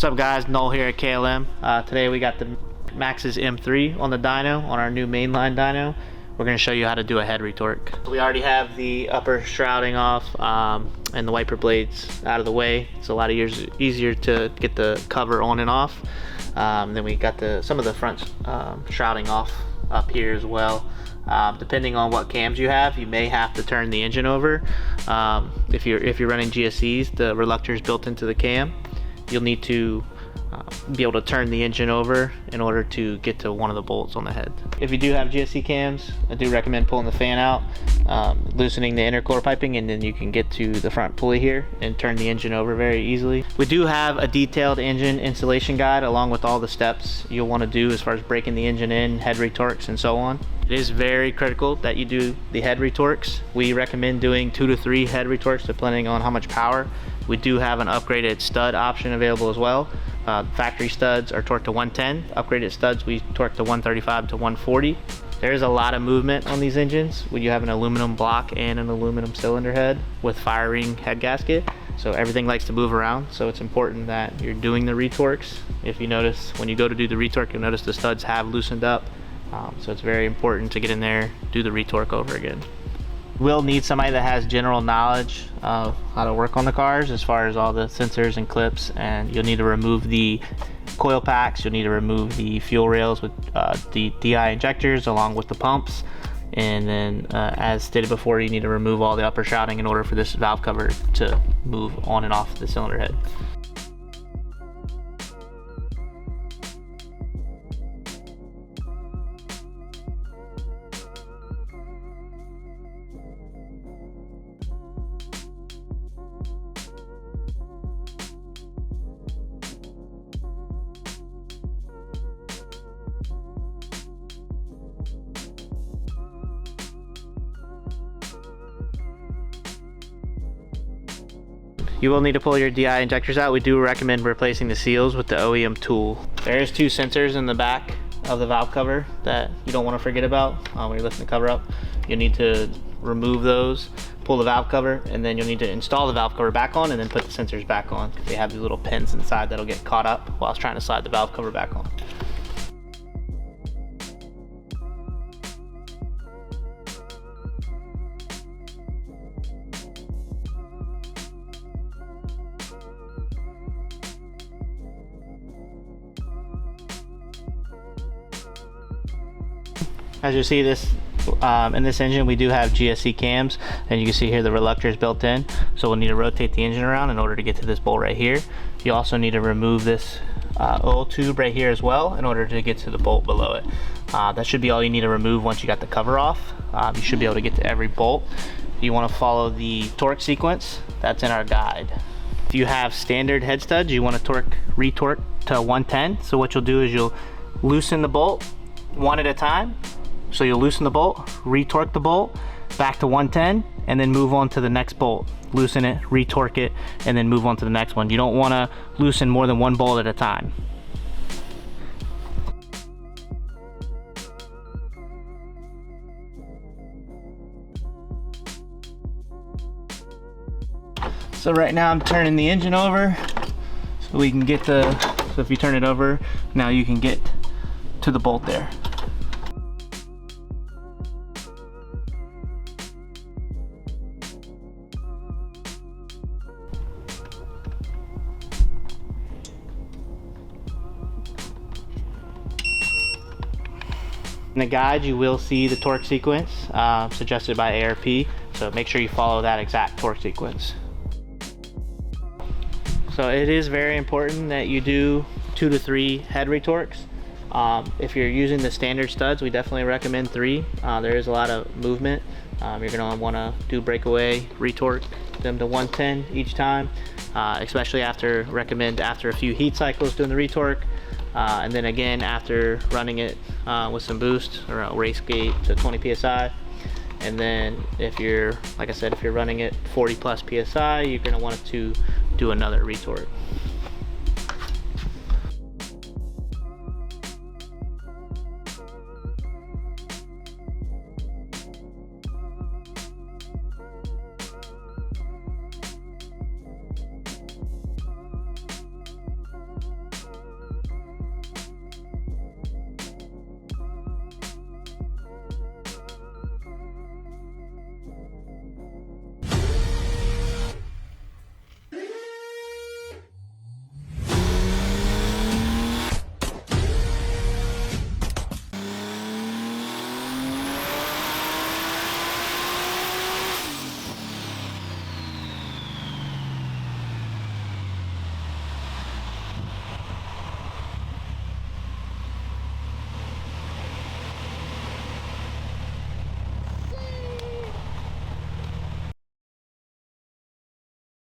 What's up guys, Noel here at KLM. Today we got the Maxxis M3 on the dyno, on our new mainline dyno. We're going to show you how to do a head retorque. We already have the upper shrouding off and the wiper blades out of the way. It's a lot easier to get the cover on and off. Then we got some of the front shrouding off up here as well. Depending on what cams you have, you may have to turn the engine over. If you're running GSEs, the reluctor is built into the cam. You'll need to be able to turn the engine over in order to get to one of the bolts on the head. If you do have GSE cams, I do recommend pulling the fan out, loosening the intercooler piping, and then you can get to the front pulley here and turn the engine over very easily. We do have a detailed engine installation guide along with all the steps you'll want to do as far as breaking the engine in, head retorques, and so on. It is very critical that you do the head retorques. We recommend doing 2 to 3 head retorques depending on how much power. We do have an upgraded stud option available as well. Factory studs are torqued to 110. Upgraded studs we torque to 135 to 140. There's a lot of movement on these engines when you have an aluminum block and an aluminum cylinder head with fire ring head gasket. So everything likes to move around, so it's important that you're doing the retorques. If you notice, when you go to do the retorque, you'll notice the studs have loosened up. So it's very important to get in there, do the retorque over again. We'll need somebody that has general knowledge of how to work on the cars as far as all the sensors and clips, and you'll need to remove the coil packs, you'll need to remove the fuel rails with the DI injectors along with the pumps, and then as stated before, you need to remove all the upper shrouding in order for this valve cover to move on and off the cylinder head. You will need to pull your DI injectors out. We do recommend replacing the seals with the OEM tool. There's 2 sensors in the back of the valve cover that you don't want to forget about when you're lifting the cover up. You'll need to remove those, pull the valve cover, and then you'll need to install the valve cover back on and then put the sensors back on. They have these little pins inside that'll get caught up while trying to slide the valve cover back on. As you see, this in this engine we do have GSE cams, and you can see here the reluctor is built in, so we'll need to rotate the engine around in order to get to this bolt right here. You also need to remove this oil tube right here as well in order to get to the bolt below it. That should be all you need to remove once you got the cover off. You should be able to get to every bolt. You want to follow the torque sequence that's in our guide. If you have standard head studs, you want to retorque to 110. So what you'll do is you'll loosen the bolt one at a time. So you'll loosen the bolt, retorque the bolt back to 110, and then move on to the next bolt. Loosen it, retorque it, and then move on to the next one. You don't want to loosen more than 1 bolt at a time. So right now I'm turning the engine over so we can get so if you turn it over, now you can get to the bolt there. In the guide, you will see the torque sequence suggested by ARP, so make sure you follow that exact torque sequence. So it is very important that you do 2 to 3 head retorques. If you're using the standard studs, we definitely recommend 3. There is a lot of movement. You're going to want to do breakaway, retorque them to 110 each time, especially after a few heat cycles doing the retorque. And then again after running it with some boost or a race gate to 20 psi, and then if you're, like I said, if you're running it 40 plus psi, you're going to want to do another retorque.